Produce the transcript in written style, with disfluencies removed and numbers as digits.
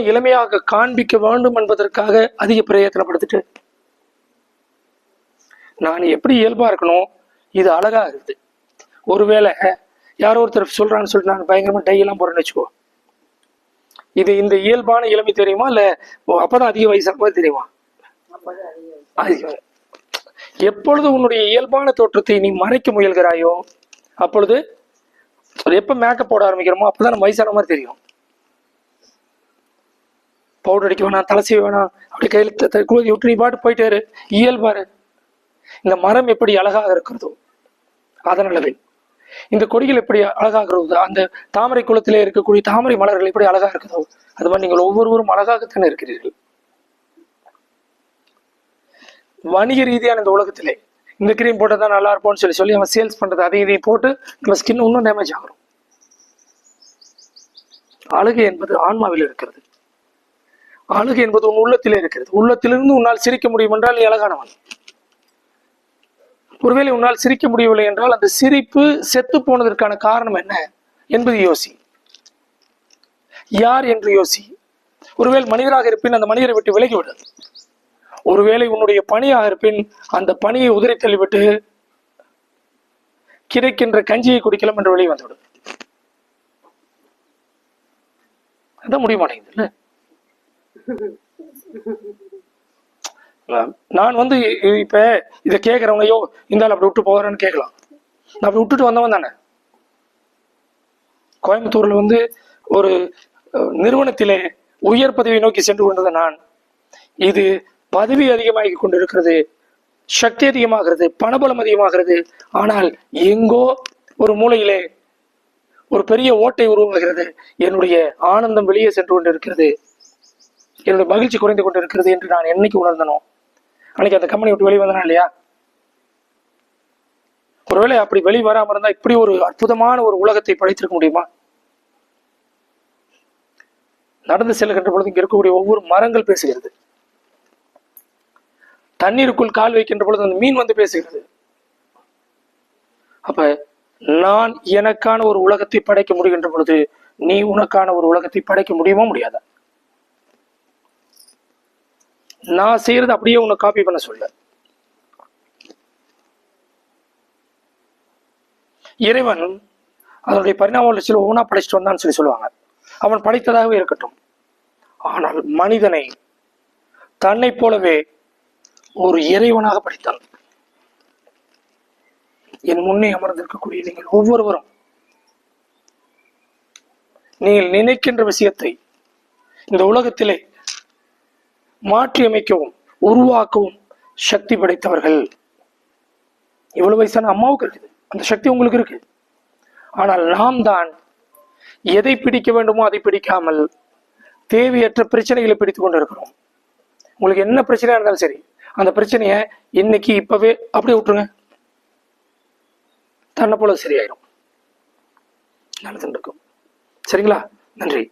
இளமையாக காண்பிக்க வேண்டும் என்பதற்காக அதிக பிரயத்தனப்படுத்திட்டு நான் எப்படி இயல்பா இருக்கணும், இது அழகா இருக்குது. ஒருவேளை யாரோ ஒருத்தர் சொல்றான்னு சொல்லிட்டு நான் பயங்கரமா டை எல்லாம் போறேன்னு வச்சுக்கோ, இது இந்த இயல்பான இளமை தெரியுமா இல்ல அப்பதான் அதிக வயசான மாதிரி தெரியுமா? எப்பொழுது உன்னுடைய இயல்பான தோற்றத்தை நீ மறைக்க முயல்கிறாயோ அப்பொழுது எப்ப மேக்கப் போட ஆரம்பிக்கிறோமோ அப்பதான் நம்ம வயசான மாதிரி தெரியும். பவுடர் அடிக்க வேணாம், தலை செய்ய வேணாம், அப்படி கையில குழுதி விட்டு நீ பாட்டு போயிட்டாரு இயல்பாரு. இந்த மரம் எப்படி அழகாக இருக்கிறதோ அதனாலவே இந்த கொடிகள் எப்படி அழகாகிறதோ, அந்த தாமரை குளத்திலே இருக்கக்கூடிய தாமரை மலர்கள் எப்படி அழகா இருக்குதோ அது மாதிரி நீங்கள் ஒவ்வொருவரும் அழகாகத்தானே இருக்கிறீர்கள். வணிக ரீதியான இந்த உலகத்திலே இந்த கிரீம் போட்டதான் நல்லா இருப்போம்னு சொல்லி அவன் சேல்ஸ் பண்றது அதை இதையும் போட்டு நம்ம ஸ்கின் இன்னும் டேமேஜ் ஆகிறோம். அழகு என்பது ஆன்மாவில் இருக்கிறது. அழகு என்பது உன் உள்ளத்திலே இருக்கிறது. உள்ளத்திலிருந்து உன்னால் சிரிக்க முடியும் என்றால் நீ அழகானவன். ஒருவேளை உன்னால் சிரிக்க முடியவில்லை என்றால் அந்த சிரிப்பு செத்து போனதற்கான காரணம் என்ன என்பது யோசி. யார் என்று யோசி. ஒருவேளை மனிதராக இருப்பின் அந்த மனிதரை விட்டு விலகிவிடு. ஒருவேளை உன்னுடைய பணியாக இருப்பின் அந்த பணியை உதறி தள்ளிவிட்டு கிடைக்கின்ற கஞ்சியை குடிக்கலாம் என்று வெளியே வந்துவிடும். அதான் முடிய மாட்டேங்குது இல்ல. நான் இப்ப இதை கேட்கறவங்க இந்த அப்படி விட்டு போகிறேன்னு கேட்கலாம். நான் அப்படி விட்டுட்டு வந்தவன் தானே. கோயம்புத்தூர்ல ஒரு நிறுவனத்திலே உயர் பதவியை நோக்கி சென்று கொண்டது நான். இது பதவி அதிகமாகி கொண்டிருக்கிறது, சக்தி அதிகமாகிறது, பணபலம் அதிகமாகிறது. ஆனால் எங்கோ ஒரு மூலையிலே ஒரு பெரிய ஓட்டை உருவாகிறது. என்னுடைய ஆனந்தம் வெளியே சென்று கொண்டிருக்கிறது, என்னுடைய மகிழ்ச்சி குறைந்து கொண்டிருக்கிறது என்று நான் என்னைக்கு உணர்ந்தனோ அன்னைக்கு அந்த கம்பெனி விட்டு வெளியே வந்தனா இல்லையா? ஒருவேளை அப்படி வெளியே வராம இருந்தா இப்படி ஒரு அற்புதமான ஒரு உலகத்தை படைத்திருக்க முடியுமா? நடந்து செல்கின்ற பொழுது இங்க இருக்கக்கூடிய ஒவ்வொரு மரங்கள் பேசுகிறது. தண்ணீருக்குள் கால் வைக்கின்ற பொழுது அந்த மீன் பேசுகிறது. அப்ப நான் எனக்கான ஒரு உலகத்தை படைக்க முடிகின்ற பொழுது நீ உனக்கான ஒரு உலகத்தை படைக்க முடியுமா முடியாதா? நான் செய்யறது அப்படியே உன்னை காப்பி பண்ண சொல்ல. இறைவன் அதனுடைய பரிணாம வளர்ச்சியில் ஒவ்வொன்றா படைச்சிட்டு வந்தான்னு சொல்லுவாங்க. அவன் படைத்ததாகவே இருக்கட்டும். ஆனால் மனிதனை தன்னை போலவே ஒரு இறைவனாக படைத்தான். என் முன்னே அமர்ந்திருக்கக்கூடிய நீங்கள் ஒவ்வொருவரும் நீங்கள் நினைக்கின்ற விஷயத்தை இந்த உலகத்திலே மாற்றி அமைக்கவும் உருவாக்கவும் சக்தி படைத்தவர்கள். இவ்வளவு வயசான அம்மாவுக்கு இருக்குது, அந்த சக்தி உங்களுக்கு இருக்கு. ஆனால் நாம் தான் எதை பிடிக்க வேண்டுமோ அதை பிடிக்காமல் தேவையற்ற பிரச்சனைகளை பிடித்துக் கொண்டு இருக்கிறோம். உங்களுக்கு என்ன பிரச்சனையா இருந்தாலும் சரி, அந்த பிரச்சனைய இன்னைக்கு இப்பவே அப்படியே விட்டுருங்க, தன்னை போல சரியாயிரும். நல்லது இருக்கும். சரிங்களா? நன்றி.